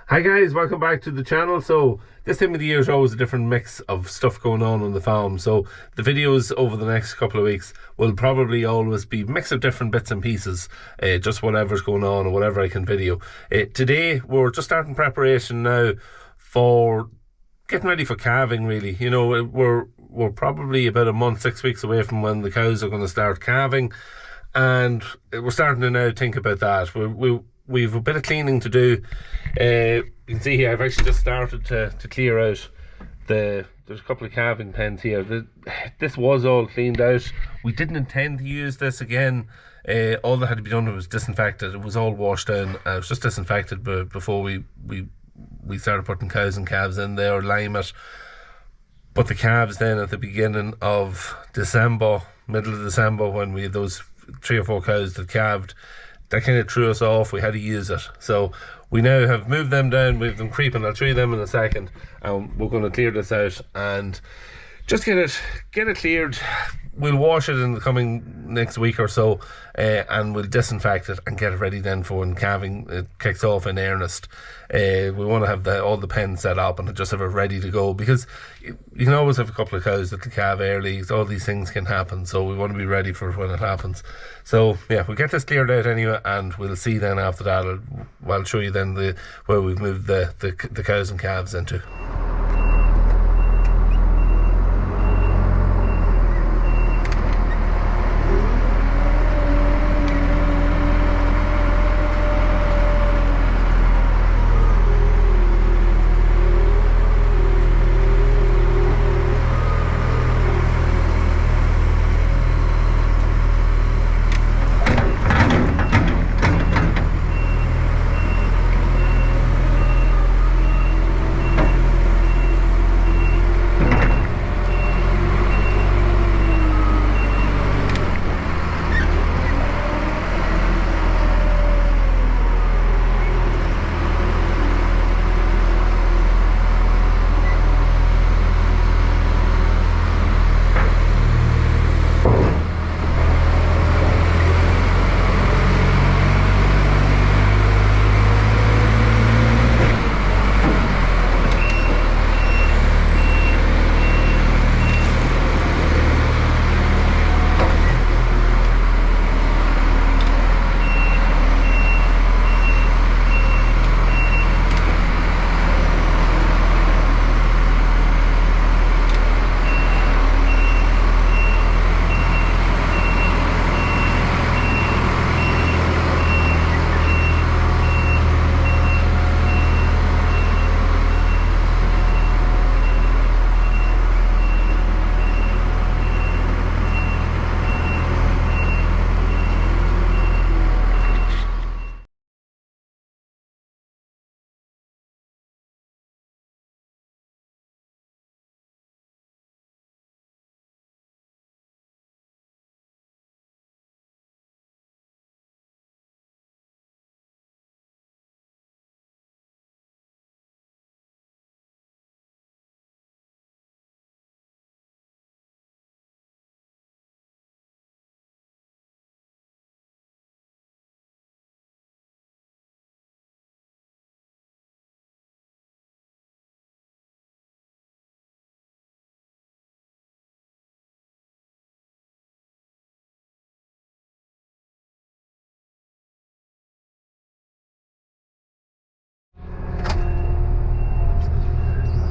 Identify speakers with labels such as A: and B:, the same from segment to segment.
A: Hi guys, welcome back to the channel. So this time of the year is always a different mix of stuff going on the farm. So the videos over the next couple of weeks will probably always be a mix of different bits and pieces, just whatever's going on or whatever I can video. Today we're just starting preparation now for getting ready for calving. Really, you know, we're probably about a month, 6 weeks away from when the cows are going to start calving, and we're starting to now think about that. We've a bit of cleaning to do. You can see here I've actually just started to clear out there's a couple of calving pens here. This was all cleaned out. We didn't intend to use this again. All that had to be done was disinfected. It was all washed down. It was just disinfected before we started putting cows and calves in there, lime it. But the calves then at the beginning of December, middle of December, when we had those 3 or 4 cows that calved, that kind of threw us off. We had to use it. So we now have moved them down. We've them creeping. I'll show you them in a second. And we're going to clear this out and just get it cleared. We'll wash it in the coming next week or so, and we'll disinfect it and get it ready then for when calving kicks off in earnest. We want to have all the pens set up and just have it ready to go, because you can always have a couple of cows that can calve early. All these things can happen, so we want to be ready for it when it happens. So yeah, we'll get this cleared out anyway, and we'll see then after that. I'll show you then where we've moved the cows and calves into.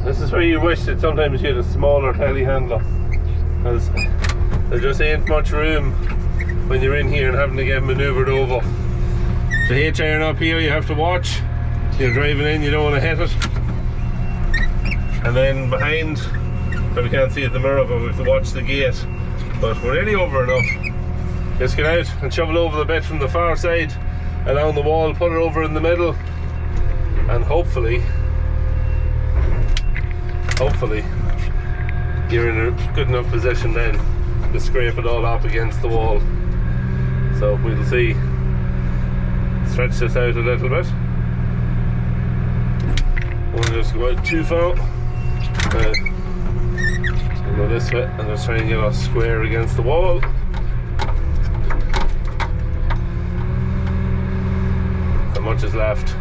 A: This is where you wish that sometimes you had a smaller telehandler, because there just ain't much room when you're in here and having to get manoeuvred over. The H iron up here you have to watch. You're driving in, you don't want to hit it. And then behind, but we can't see at the mirror, but we have to watch the gate. But we're nearly over enough. Just get out and shovel over the bit from the far side along the wall, put it over in the middle, and hopefully you're in a good enough position then to scrape it all up against the wall. So we'll see. Stretch this out a little bit. Won't just go out too far. We'll go this way and just try and get us square against the wall. How much is left?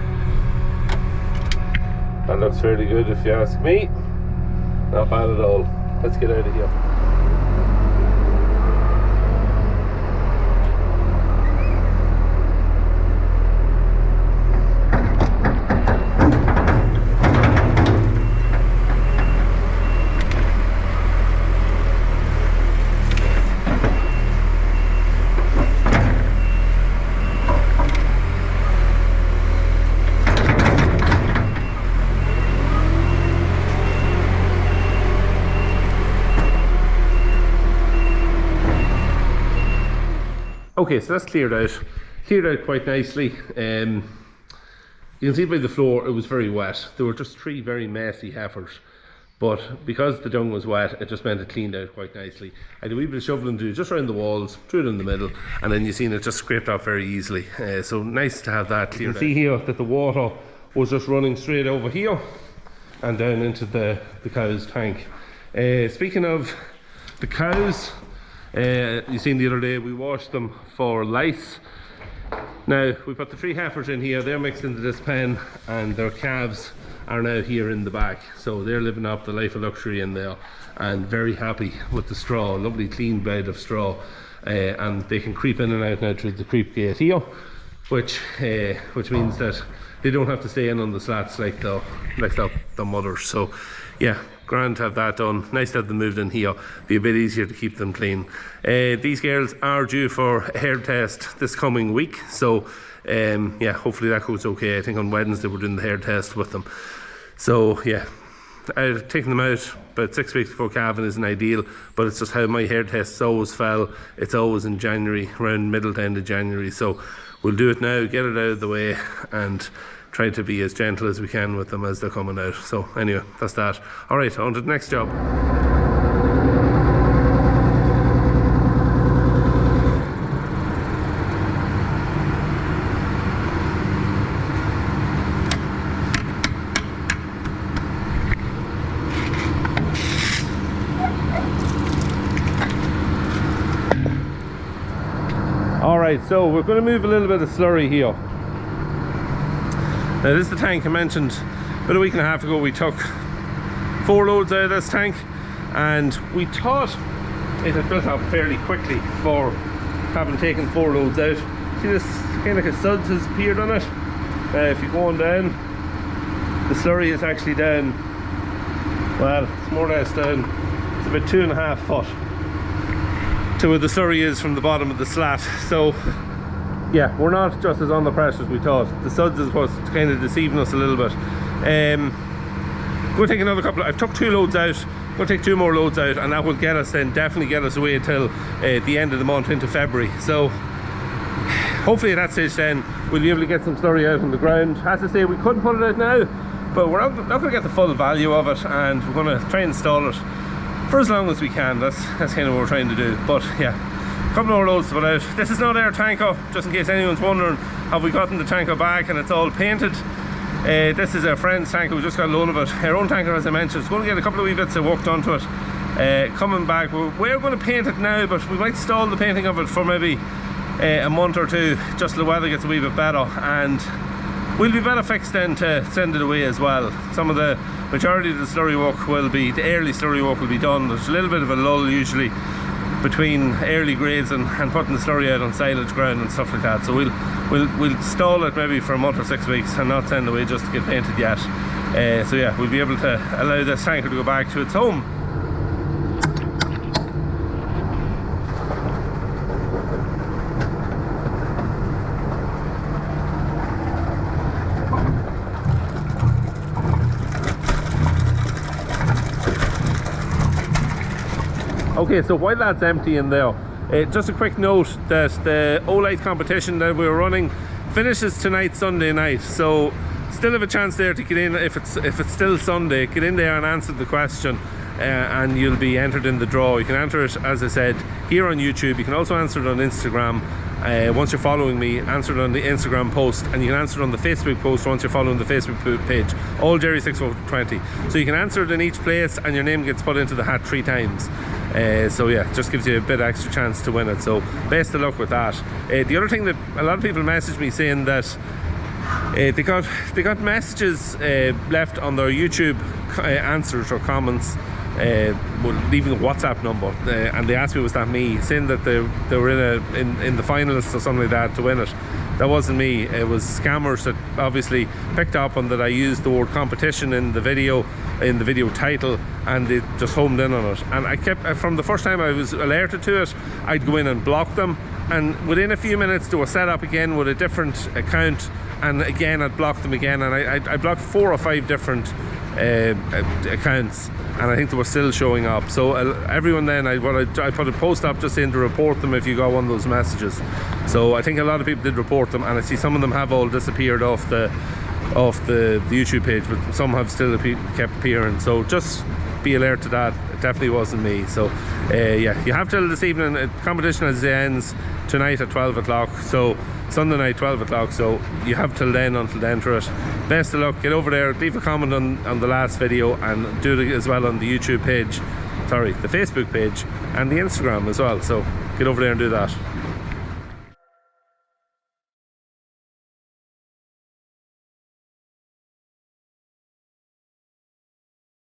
A: That looks fairly good if you ask me. Not bad at all. Let's get out of here. Okay, so that's cleared out quite nicely. You can see by the floor it was very wet. There were just 3 very messy heifers, but because the dung was wet, it just meant it cleaned out quite nicely. I had a wee bit of shoveling to do just around the walls, threw it in the middle, and then you seen it just scraped off very easily. So nice to have that cleared out. You can see here that the water was just running straight over here and down into the cow's tank. Speaking of the cows, you seen the other day we washed them for lice. Now we put the 3 heifers in here, they're mixed into this pen, and their calves are now here in the back, so they're living up the life of luxury in there and very happy with the straw. Lovely clean bed of straw, and they can creep in and out now through the creep gate here, which means that they don't have to stay in on the slats like the mothers. So yeah, grand to have that done. Nice to have them moved in here, be a bit easier to keep them clean. These girls are due for a hair test this coming week, so yeah, hopefully that goes okay. I think on Wednesday we're doing the hair test with them. So yeah, I've taken them out about 6 weeks before calving isn't ideal, but it's just how my hair tests always fell. It's always in January, around middle to end of January, so we'll do it now, get it out of the way, and try to be as gentle as we can with them as they're coming out. So anyway, that's that. Alright, on to the next job. Alright, so we're going to move a little bit of slurry here. Now this is the tank I mentioned about a week and a half ago. We took 4 loads out of this tank, and we thought it had built up fairly quickly for having taken 4 loads out. See, this kind of like a suds has appeared on it. If you go on down, the slurry is actually down, well, it's more or less down, it's about 2.5 foot to where the slurry is from the bottom of the slat. So yeah, we're not just as under pressure as we thought. The suds is what's kind of deceiving us a little bit. We'll take another couple. I've took 2 loads out. We'll take 2 more loads out, and that will get us then, definitely get us away till the end of the month into February. So hopefully at that stage then we'll be able to get some slurry out on the ground. As I say, we couldn't put it out now, but we're not going to get the full value of it, and we're going to try and install it for as long as we can. That's kind of what we're trying to do. But yeah, a couple more loads to put out. This is not our tanko, just in case anyone's wondering, have we gotten the tanko back and it's all painted. This is our friend's tanko, we just got a loan of it. Our own tanko, as I mentioned, is going to get a couple of wee bits of work done to it. Coming back, we're going to paint it now, but we might stall the painting of it for maybe a month or 2, just till the weather gets a wee bit better, and we'll be better fixed then to send it away as well. Some of the majority of the slurry work will be, the early slurry work will be done. There's a little bit of a lull usually between early grades and putting the slurry out on silage ground and stuff like that. So we'll stall it maybe for a month or 6 weeks and not send away just to get painted yet. So yeah, we'll be able to allow this tanker to go back to its home. Okay, so while that's empty in there, just a quick note that the Co.louth competition that we're running finishes tonight, Sunday night. So still have a chance there to get in. If it's still Sunday, get in there and answer the question, and you'll be entered in the draw. You can enter it, as I said, here on YouTube. You can also answer it on Instagram. Once you're following me, answer it on the Instagram post, and you can answer it on the Facebook post once you're following the Facebook page, all Jerry6420. So you can answer it in each place, and your name gets put into the hat 3 times. So yeah, just gives you a bit extra chance to win it. So best of luck with that. The other thing that a lot of people message me saying that They got messages left on their YouTube answers or comments, leaving a WhatsApp number, and they asked me was that me, saying that they were in the finalists or something like that to win it. That wasn't me. It was scammers that obviously picked up on that I used the word competition in the video title, and they just homed in on it. And I kept, from the first time I was alerted to it, I'd go in and block them, and within a few minutes do a setup again with a different account, and again I'd block them again, and I blocked 4 or 5 different accounts, and I think they were still showing up. So everyone then, I put a post up just saying to report them if you got one of those messages. So I think a lot of people did report them, and I see some of them have all disappeared off the YouTube page, but some have still kept appearing. So just be alert to that. It definitely wasn't me. So yeah, you have till this evening. Competition as it ends tonight at 12 o'clock. So Sunday night 12 o'clock, so you have till then, for it. Best of luck. Get over there, leave a comment on the last video, and do it as well on the YouTube page, sorry, the Facebook page and the Instagram as well. So get over there and do that.